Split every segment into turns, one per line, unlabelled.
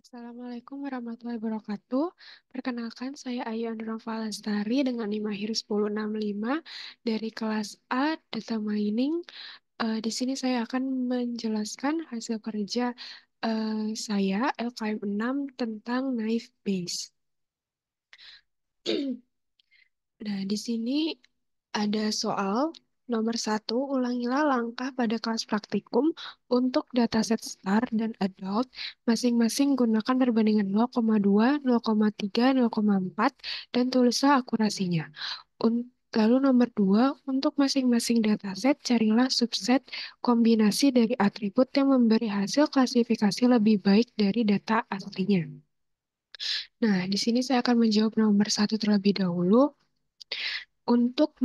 Assalamualaikum warahmatullahi wabarakatuh. Perkenalkan, saya Ayu Androva Lestari dengan NIM akhir 1065 dari kelas A Data Mining. Di sini saya akan menjelaskan hasil kerja saya LKM 6 tentang Naive Bayes. Nah, di sini ada soal nomor satu, ulangilah langkah pada kelas praktikum untuk dataset STAR dan adult masing-masing gunakan perbandingan 0,2, 0,3, 0,4, dan tulislah akurasinya. Lalu nomor dua, untuk masing-masing dataset carilah subset kombinasi dari atribut yang memberi hasil klasifikasi lebih baik dari data aslinya. Nah, di sini saya akan menjawab nomor satu terlebih dahulu. Untuk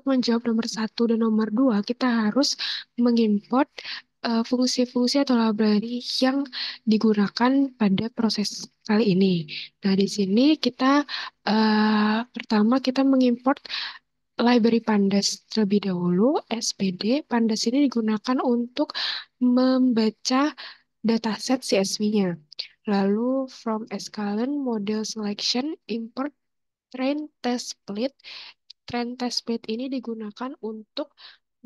menjawab nomor satu dan nomor dua, kita harus mengimport fungsi-fungsi atau library yang digunakan pada proses kali ini. Nah, di sini pertama kita mengimport library Pandas terlebih dahulu. SPD Pandas ini digunakan untuk membaca dataset CSV-nya. Lalu from Escalon model selection import train test split. Train test split ini digunakan untuk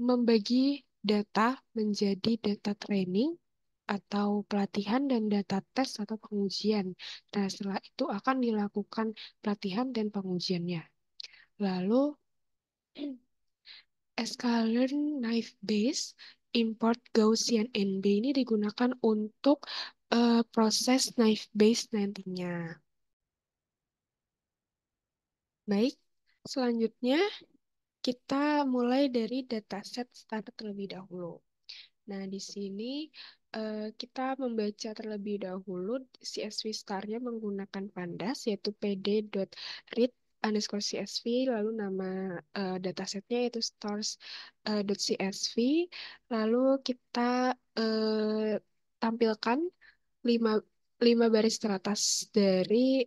membagi data menjadi data training atau pelatihan dan data tes atau pengujian. Nah, setelah itu akan dilakukan pelatihan dan pengujiannya. Lalu Escalon Naive Bayes import Gaussian NB ini digunakan untuk proses Naive Bayes nantinya. Baik, selanjutnya kita mulai dari dataset start terlebih dahulu. Nah, di sini kita membaca terlebih dahulu CSV star-nya menggunakan pandas, yaitu pd.read underscore CSV, lalu nama datasetnya yaitu stars.csv, lalu kita tampilkan 5 baris teratas dari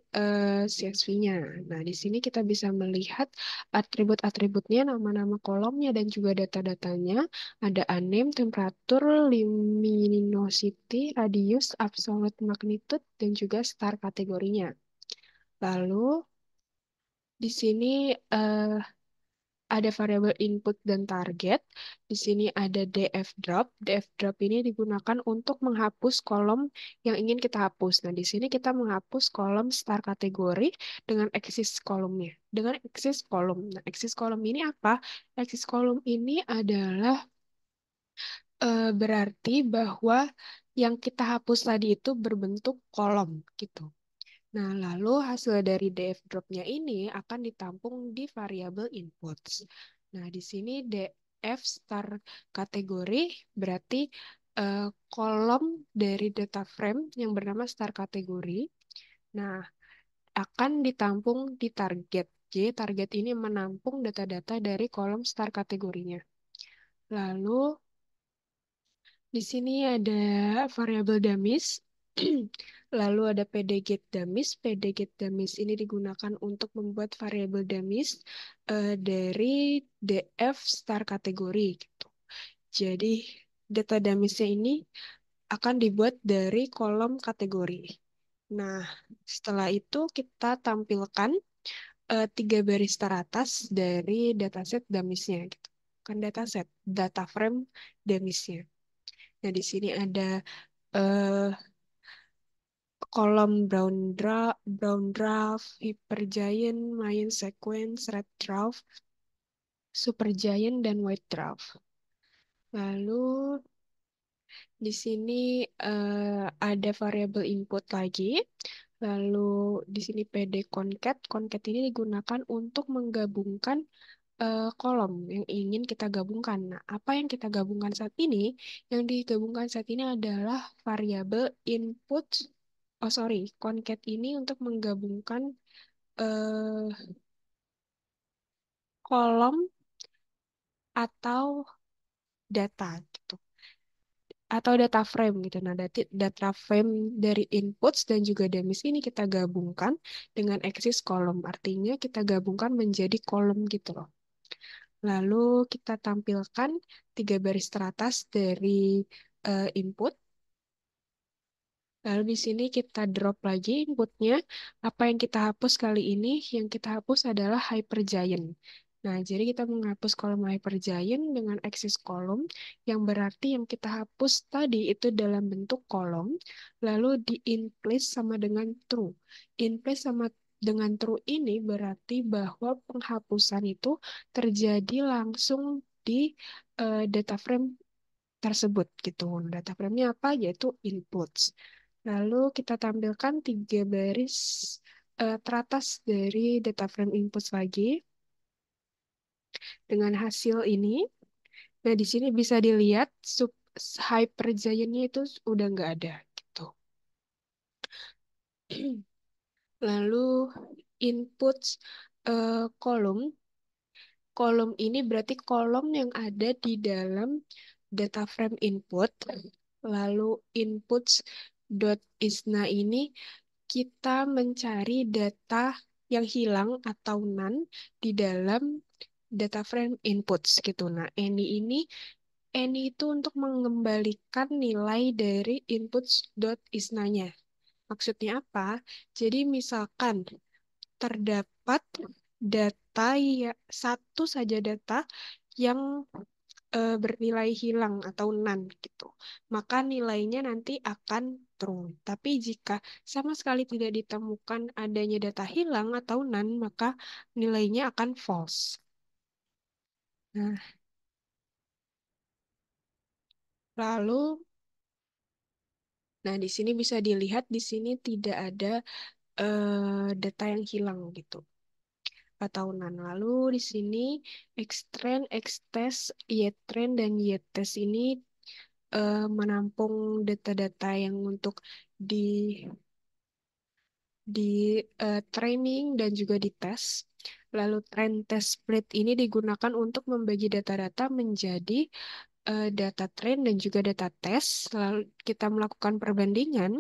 CSV-nya. Nah, di sini kita bisa melihat atribut-atributnya, nama-nama kolomnya, dan juga data-datanya. Ada name, temperatur, luminosity, radius, absolute magnitude, dan juga star kategorinya. Lalu, di sini ada variabel input dan target. Di sini ada df drop. Df drop ini digunakan untuk menghapus kolom yang ingin kita hapus. Nah, di sini kita menghapus kolom star kategori dengan eksis kolomnya. Dengan eksis kolom. Nah, eksis kolom ini apa? Eksis kolom ini adalah berarti bahwa yang kita hapus tadi itu berbentuk kolom gitu. Nah, lalu hasil dari df drop-nya ini akan ditampung di variabel inputs. Nah, di sini df star kategori berarti kolom dari data frame yang bernama star kategori. Nah, akan ditampung di target. Jadi, target ini menampung data-data dari kolom star kategorinya. Lalu, di sini ada variabel dummies. Lalu ada pdget dummies. Pdget dummies ini digunakan untuk membuat variabel dummies dari df star kategori gitu. Jadi data dummiesnya ini akan dibuat dari kolom kategori. Nah, setelah itu kita tampilkan 3 baris teratas dari dataset dummiesnya gitu. Kan dataset, data frame dummiesnya. Nah, di sini ada eh, kolom brown draft, hypergiant, main sequence, red draft, supergiant, dan white draft. Lalu di sini ada variabel input lagi. Lalu di sini pd concat. Concat ini digunakan untuk menggabungkan kolom yang ingin kita gabungkan. Nah, apa yang kita gabungkan saat ini? Yang digabungkan saat ini adalah variabel input. Oh, sorry, concat ini untuk menggabungkan eh, kolom atau data gitu. Atau data frame gitu. Nah, data frame dari inputs dan juga demis ini kita gabungkan dengan eksis kolom. Artinya kita gabungkan menjadi kolom gitu loh. Lalu kita tampilkan 3 baris teratas dari input. Lalu di sini kita drop lagi inputnya. Apa yang kita hapus kali ini? Yang kita hapus adalah Hypergiant. Nah, jadi kita menghapus kolom Hypergiant dengan aksis kolom, yang berarti yang kita hapus tadi itu dalam bentuk kolom, lalu di inplace sama dengan true. Inplace sama dengan true ini berarti bahwa penghapusan itu terjadi langsung di data frame tersebut gitu. Data frame-nya apa? Yaitu inputs. Lalu kita tampilkan 3 baris teratas dari data frame inputs lagi dengan hasil ini. Nah, di sini bisa dilihat sub Hypergiant-nya itu udah nggak ada gitu. Lalu inputs kolom. Kolom ini berarti kolom yang ada di dalam data frame input. Lalu inputs dot isna ini kita mencari data yang hilang atau none di dalam data frame inputs gitu. Nah, any itu untuk mengembalikan nilai dari inputs.isnanya. Maksudnya apa? Jadi misalkan terdapat data ya satu saja data yang bernilai hilang atau none gitu. Maka nilainya nanti akan true. Tapi jika sama sekali tidak ditemukan adanya data hilang atau none, maka nilainya akan false. Nah, lalu, nah di sini bisa dilihat di sini tidak ada data yang hilang gitu atau none. Lalu di sini xtrend, xtest, ytrend dan ytest ini menampung data-data yang untuk di training dan juga di tes. Lalu trend test split ini digunakan untuk membagi data-data menjadi data trend dan juga data test. Lalu kita melakukan perbandingan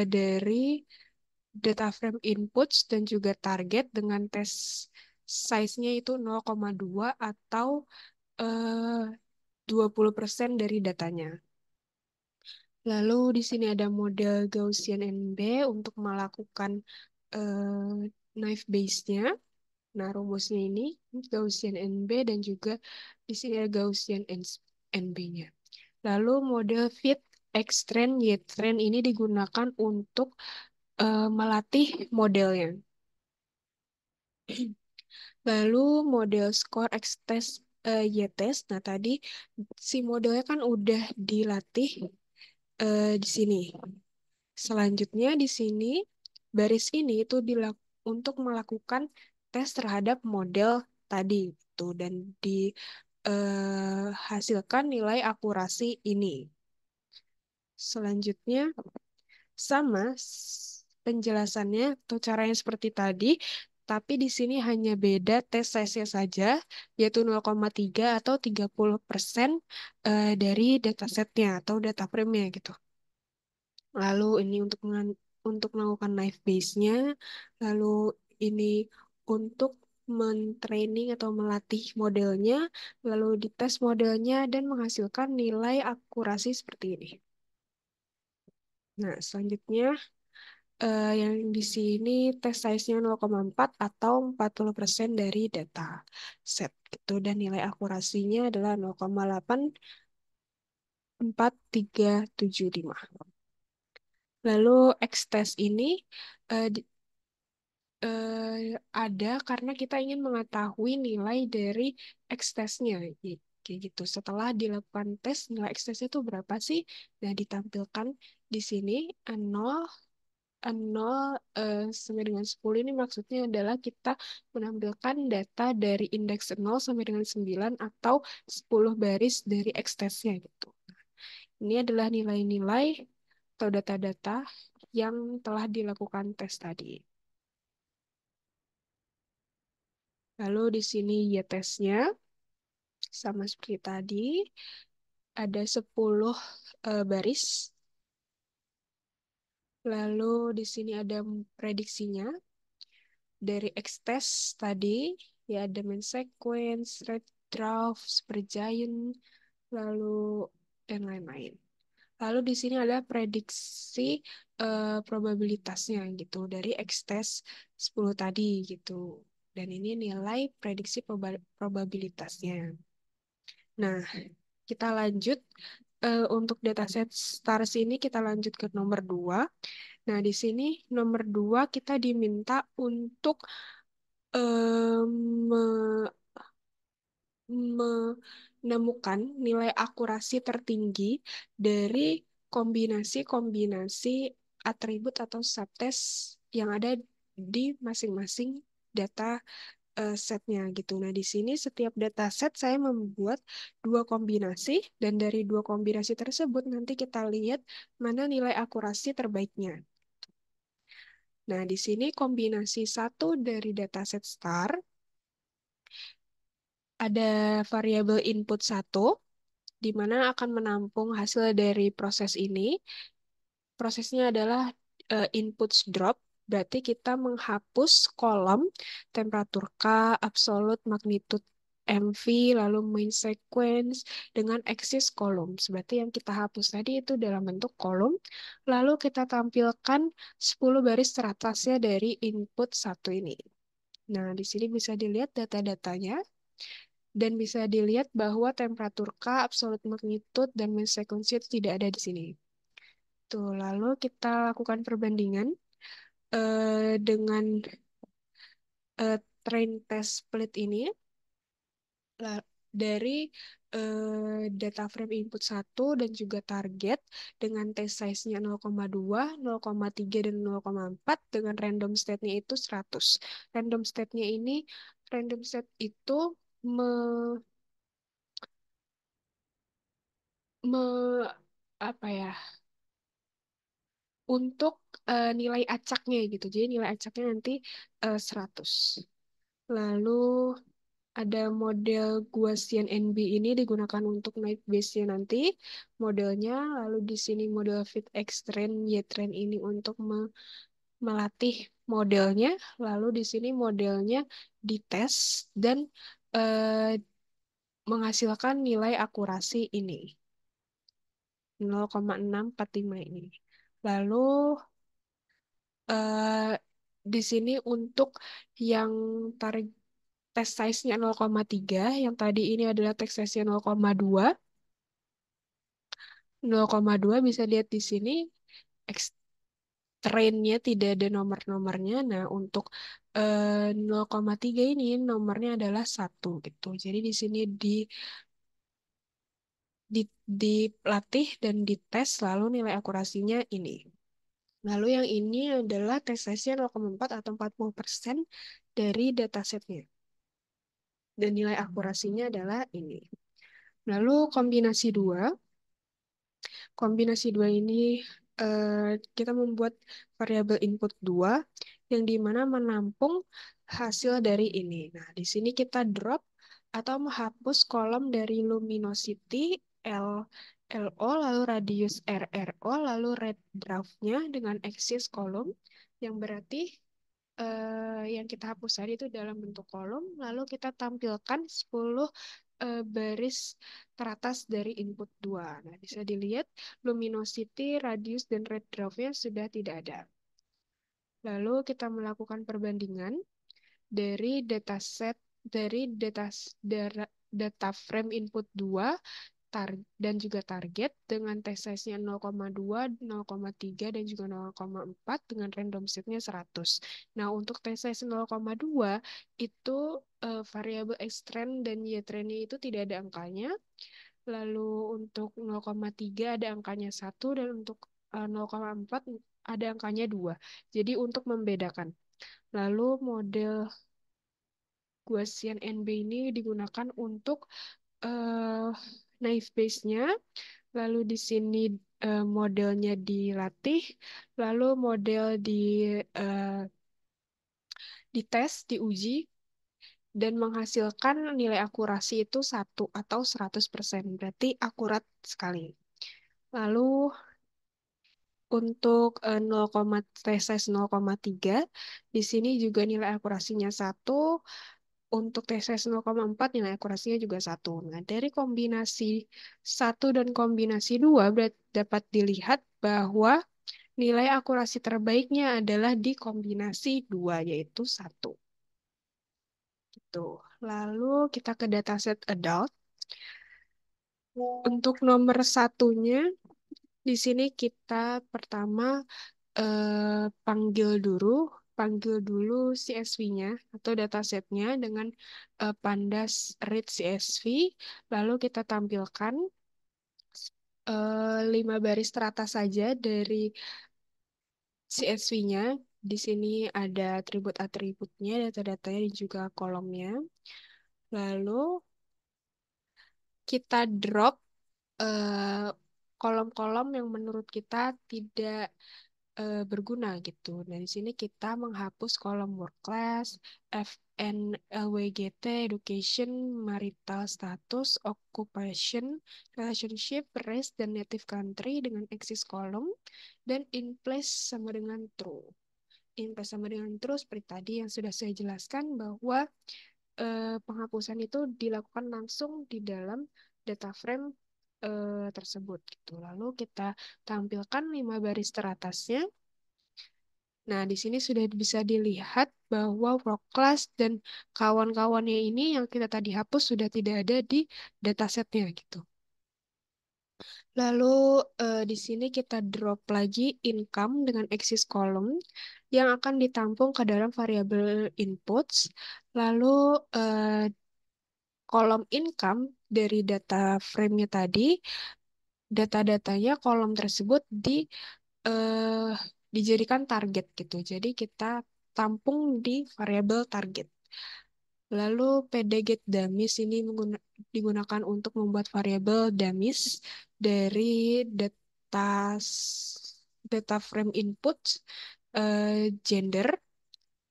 dari data frame inputs dan juga target dengan test size-nya itu 0,2 atau eh, 20% dari datanya. Lalu di sini ada model Gaussian NB untuk melakukan knife base-nya. Nah, rumusnya ini Gaussian NB dan juga di sini ada Gaussian NB-nya. Lalu model fit X-trend, Y-trend ini digunakan untuk melatih modelnya. Lalu model score X-test, Y-test. Nah, tadi si modelnya kan udah dilatih di sini. Selanjutnya di sini baris ini itu untuk melakukan tes terhadap model tadi itu dan dihasilkan nilai akurasi ini. Selanjutnya sama penjelasannya atau caranya seperti tadi, tapi di sini hanya beda tes size-nya saja, yaitu 0,3 atau 30% dari datasetnya atau data frame-nya gitu. Lalu ini untuk melakukan knife base-nya, lalu ini untuk mentraining atau melatih modelnya, lalu dites modelnya dan menghasilkan nilai akurasi seperti ini. Nah, selanjutnya yang di sini tes size-nya 0,4 atau 40% dari data set gitu dan nilai akurasinya adalah 0,84375. Lalu X-test ini eh, ada karena kita ingin mengetahui nilai dari X-testnya. Kayak gitu. Setelah dilakukan tes, nilai X-testnya itu berapa sih? Nah, ditampilkan di sini 0, 0 sampai dengan 10 ini maksudnya adalah kita menampilkan data dari indeks 0 sampai dengan 9 atau 10 baris dari X-testnya gitu. Ini adalah nilai-nilai atau data-data yang telah dilakukan tes tadi. Lalu di sini y-testnya sama seperti tadi, ada 10 baris. Lalu di sini ada prediksinya dari X-test tadi, ya ada main sequence, red draft, supergiant, lalu dan lain-lain. Lalu di sini ada prediksi probabilitasnya gitu dari X-test 10 tadi gitu. Dan ini nilai prediksi probabilitasnya. Nah, kita lanjut untuk dataset STARS ini kita lanjut ke nomor 2. Nah, di sini nomor 2 kita diminta untuk eh, menemukan nilai akurasi tertinggi dari kombinasi-kombinasi atribut atau subtes yang ada di masing-masing data setnya gitu. Nah, di sini setiap data set saya membuat dua kombinasi dan dari dua kombinasi tersebut nanti kita lihat mana nilai akurasi terbaiknya. Nah, di sini kombinasi satu dari dataset star ada variabel input satu di mana akan menampung hasil dari proses ini. Prosesnya adalah inputs drop, berarti kita menghapus kolom temperatur K, absolute magnitude MV, lalu main sequence dengan axis kolom. Berarti yang kita hapus tadi itu dalam bentuk kolom, lalu kita tampilkan 10 baris teratasnya dari input satu ini. Nah, di sini bisa dilihat data-datanya dan bisa dilihat bahwa temperatur K, absolute magnitude, dan main sequence itu tidak ada di sini. Tuh, lalu kita lakukan perbandingan dengan train test split ini dari data frame input satu dan juga target dengan test size-nya 0,2, 0,3, dan 0,4 dengan random state-nya itu 100. Random state-nya ini, random state itu me, me apa ya, untuk nilai acaknya gitu. Jadi nilai acaknya nanti 100. Lalu ada model Gaussian NB ini digunakan untuk night base-nya nanti modelnya. Lalu di sini model fit X train Y train ini untuk melatih modelnya. Lalu di sini modelnya dites dan eh, menghasilkan nilai akurasi ini 0,645 ini. Lalu eh, di sini untuk yang tarik test size-nya 0,3, yang tadi ini adalah test size-nya 0,2. 0,2 bisa lihat di sini train-nya tidak ada nomor-nomornya. Nah, untuk 0,3 ini nomornya adalah 1 gitu. Jadi di sini di, dilatih dan dites lalu nilai akurasinya ini. Lalu yang ini adalah test size-nya 0,4 atau 40% dari datasetnya. Dan nilai akurasinya adalah ini. Lalu kombinasi 2. Kombinasi 2 ini kita membuat variabel input 2 yang dimana menampung hasil dari ini. Nah, di sini kita drop atau menghapus kolom dari luminosity L, LO, lalu radius RRO, lalu red draft-nya dengan axis kolom, yang berarti yang kita hapus tadi itu dalam bentuk kolom, lalu kita tampilkan 10 baris teratas dari input 2. Nah, bisa dilihat luminosity, radius, dan red draft-nya sudah tidak ada. Lalu kita melakukan perbandingan dari dataset dari data frame input 2 dan juga target dengan test size-nya 0,2, 0,3, dan juga 0,4 dengan random set-nya 100. Nah, untuk test size 0,2 itu variabel X trend dan Y trend itu tidak ada angkanya. Lalu untuk 0,3 ada angkanya 1 dan untuk 0,4 ada angkanya 2. Jadi untuk membedakan. Lalu model Gaussian NB ini digunakan untuk uh, naive base-nya, lalu di sini modelnya dilatih, lalu model uh, dites, diuji, dan menghasilkan nilai akurasi itu 1 atau 100%. Berarti akurat sekali. Lalu untuk 0, tes 0,3, di sini juga nilai akurasinya 1. untuk TSS 0,4 nilai akurasinya juga 1. Nah, dari kombinasi 1 dan kombinasi 2 dapat dilihat bahwa nilai akurasi terbaiknya adalah di kombinasi 2 yaitu 1. Gitu. Lalu kita ke dataset adult. Untuk nomor satunya, di sini kita pertama panggil dulu CSV-nya atau datasetnya dengan pandas read CSV, lalu kita tampilkan 5 baris teratas saja dari CSV-nya. Di sini ada atribut-atributnya, data-datanya dan juga kolomnya. Lalu kita drop eh, kolom-kolom yang menurut kita tidak berguna gitu. Nah, di sini kita menghapus kolom work class, FN, LWGT, education, marital status, occupation, relationship, race, dan native country dengan axis kolom, dan in place sama dengan true. In place sama dengan true seperti tadi yang sudah saya jelaskan bahwa penghapusan itu dilakukan langsung di dalam data frame tersebut gitu. Lalu kita tampilkan 5 baris teratasnya. Nah, di sini sudah bisa dilihat bahwa work class dan kawan-kawannya ini yang kita tadi hapus sudah tidak ada di datasetnya gitu. Lalu di sini kita drop lagi income dengan axis column yang akan ditampung ke dalam variabel inputs. Lalu kolom income dari data frame-nya tadi, data-datanya kolom tersebut eh, dijadikan target gitu. Jadi kita tampung di variabel target. Lalu pdget dummies ini digunakan untuk membuat variabel dummies dari data data frame input gender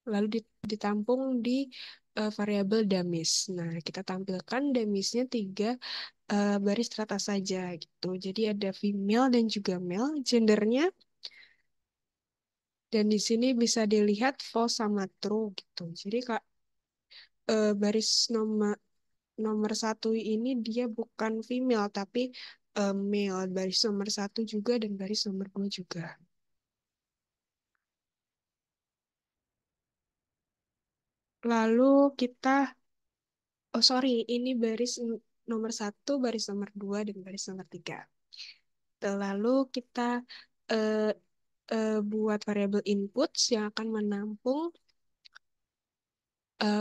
lalu ditampung di variabel dummies. Nah, kita tampilkan dummiesnya 3 baris teratas saja gitu. Jadi ada female dan juga male gendernya. Dan di sini bisa dilihat false sama true gitu. Jadi Kak, baris nomor 1 ini dia bukan female tapi male. Baris nomor 1 juga dan baris nomor 2 juga. Lalu kita, oh sorry, ini baris nomor 1, baris nomor 2 dan baris nomor 3. Lalu kita eh, buat variabel inputs yang akan menampung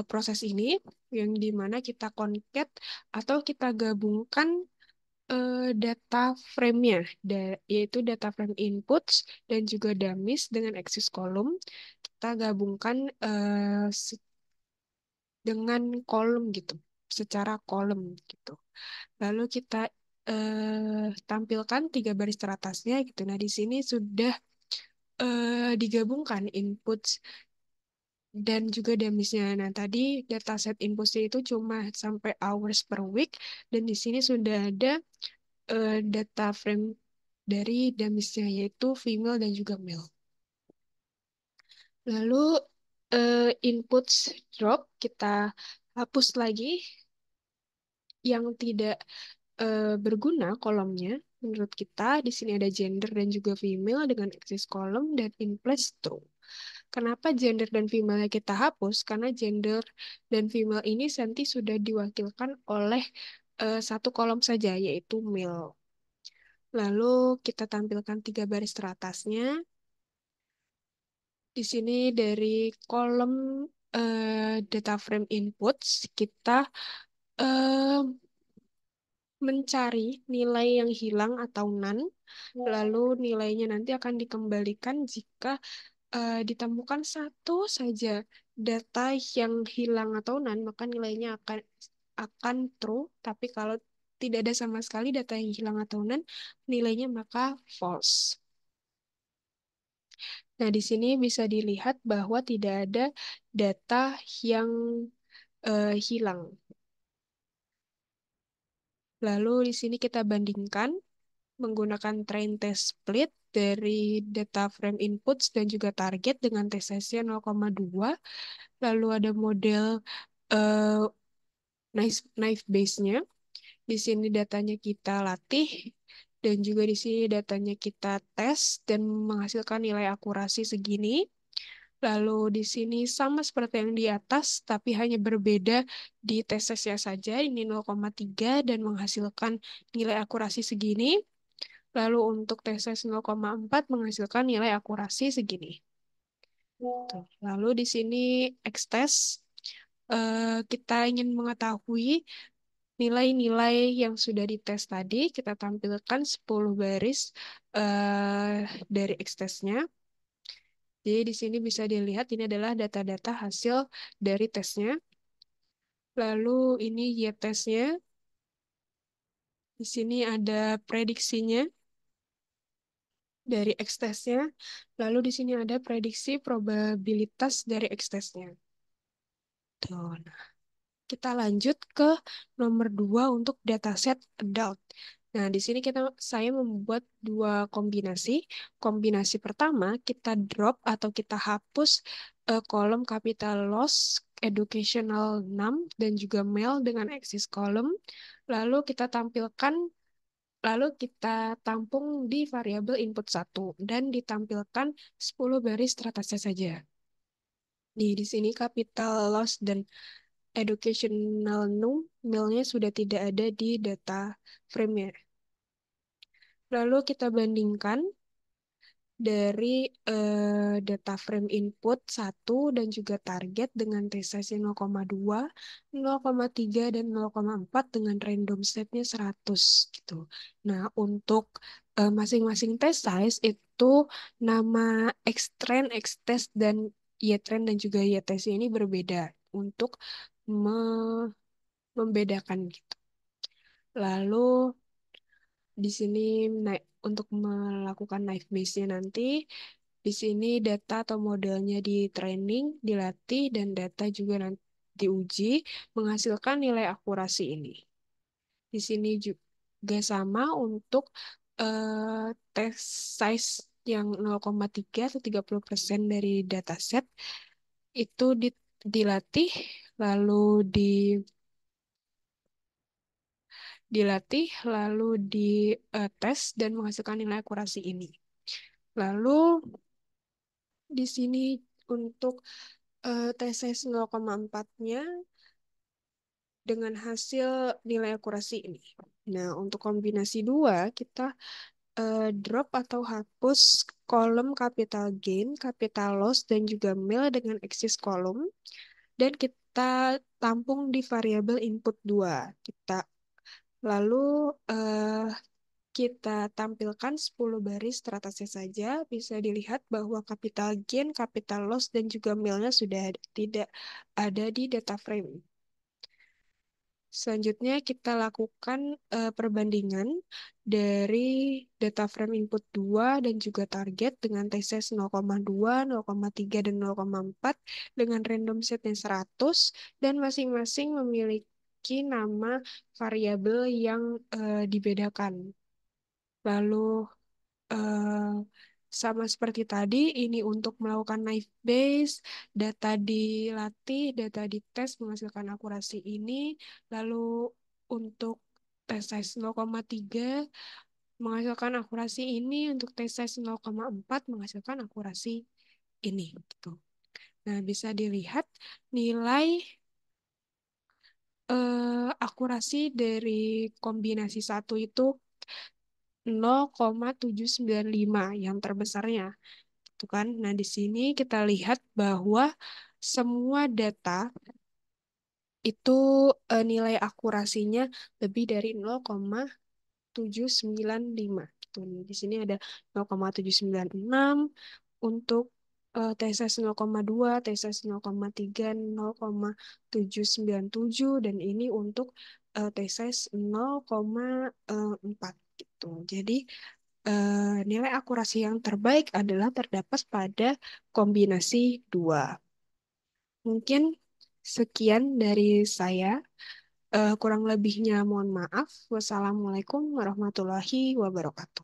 proses ini, yang dimana kita concat atau kita gabungkan data frame-nya, yaitu data frame inputs dan juga dummies dengan axis kolom. Kita gabungkan dengan kolom gitu, secara kolom gitu. Lalu kita tampilkan 3 baris teratasnya gitu. Nah, di sini sudah digabungkan inputs dan juga dummies-nya. Nah, tadi dataset inputsnya itu cuma sampai hours per week dan di sini sudah ada data frame dari dummies-nya yaitu female dan juga male. Lalu inputs drop kita hapus lagi yang tidak berguna kolomnya. Menurut kita di sini ada gender dan juga female dengan axis kolom dan in place true. Kenapa gender dan female kita hapus? Karena gender dan female ini nanti sudah diwakilkan oleh satu kolom saja, yaitu male. Lalu kita tampilkan 3 baris teratasnya. Di sini dari kolom data frame inputs, kita eh, mencari nilai yang hilang atau none. Lalu nilainya nanti akan dikembalikan jika ditemukan satu saja data yang hilang atau none, maka nilainya akan true. Tapi kalau tidak ada sama sekali data yang hilang atau none, nilainya maka false. Nah, di sini bisa dilihat bahwa tidak ada data yang hilang. Lalu di sini kita bandingkan menggunakan train test split dari data frame inputs dan juga target dengan T-size-nya 0,2. Lalu ada model eh, knife base-nya. Di sini datanya kita latih dan juga di sini datanya kita tes dan menghasilkan nilai akurasi segini. Lalu di sini sama seperti yang di atas, tapi hanya berbeda di tesesnya saja. Ini 0,3 dan menghasilkan nilai akurasi segini. Lalu untuk teses 0,4 menghasilkan nilai akurasi segini. Tuh. Lalu di sini X-test, kita ingin mengetahui nilai-nilai yang sudah dites tadi. Kita tampilkan 10 baris dari X-testnya. Jadi di sini bisa dilihat ini adalah data-data hasil dari tesnya. Lalu ini Y-testnya. Di sini ada prediksinya dari X-testnya. Lalu di sini ada prediksi probabilitas dari X-testnya. Tuh. Kita lanjut ke nomor 2 untuk dataset adult. Nah, di sini saya membuat dua kombinasi. Kombinasi pertama, kita drop atau kita hapus kolom capital loss, educational 6, dan juga mail dengan axis column. Lalu kita tampilkan, lalu kita tampung di variabel input 1 dan ditampilkan 10 baris teratasnya saja. Di sini capital loss dan educational nil-nya sudah tidak ada di data frame-nya. Lalu kita bandingkan dari data frame input 1 dan juga target dengan t-size 0,2, 0,3, dan 0,4 dengan random set-nya 100 gitu. Nah, untuk masing-masing t-size itu nama Xtrend, Xtest, dan Y-trend dan juga Y-test ini berbeda untuk membedakan gitu. Lalu di sini untuk melakukan knife base-nya nanti, di sini data atau modelnya di training, dilatih, dan data juga nanti diuji menghasilkan nilai akurasi ini. Di sini juga sama untuk test size yang 0,3 atau 30% dari dataset itu dilatih, lalu dilatih, lalu dites dan menghasilkan nilai akurasi ini. Lalu di sini untuk TCS 0,4-nya dengan hasil nilai akurasi ini. Nah, untuk kombinasi dua, kita drop atau hapus kolom capital gain, capital loss, dan juga mil dengan axis kolom. Dan kita tampung di variabel input 2. Lalu kita tampilkan 10 baris teratasnya saja. Bisa dilihat bahwa capital gain, capital loss, dan juga mil-nya sudah tidak ada di data frame. Selanjutnya kita lakukan perbandingan dari data frame input 2 dan juga target dengan t-size 0,2, 0,3, dan 0,4 dengan random setnya 100 dan masing-masing memiliki nama variabel yang dibedakan. Lalu sama seperti tadi, ini untuk melakukan knife base, data dilatih, data dites menghasilkan akurasi ini. Lalu untuk test size 0,3 menghasilkan akurasi ini, untuk test size 0,4 menghasilkan akurasi ini. Gitu. Nah, bisa dilihat nilai akurasi dari kombinasi satu itu 0,795 yang terbesarnya. Gitu kan? Nah, di sini kita lihat bahwa semua data itu nilai akurasinya lebih dari 0,795 gitu. Di sini ada 0,796 untuk TSS 0,2, TSS 0,3, 0,797 dan ini untuk TSS 0,4 gitu. Jadi nilai akurasi yang terbaik adalah terdapat pada kombinasi 2. Mungkin sekian dari saya. Kurang lebihnya mohon maaf. Wassalamualaikum warahmatullahi wabarakatuh.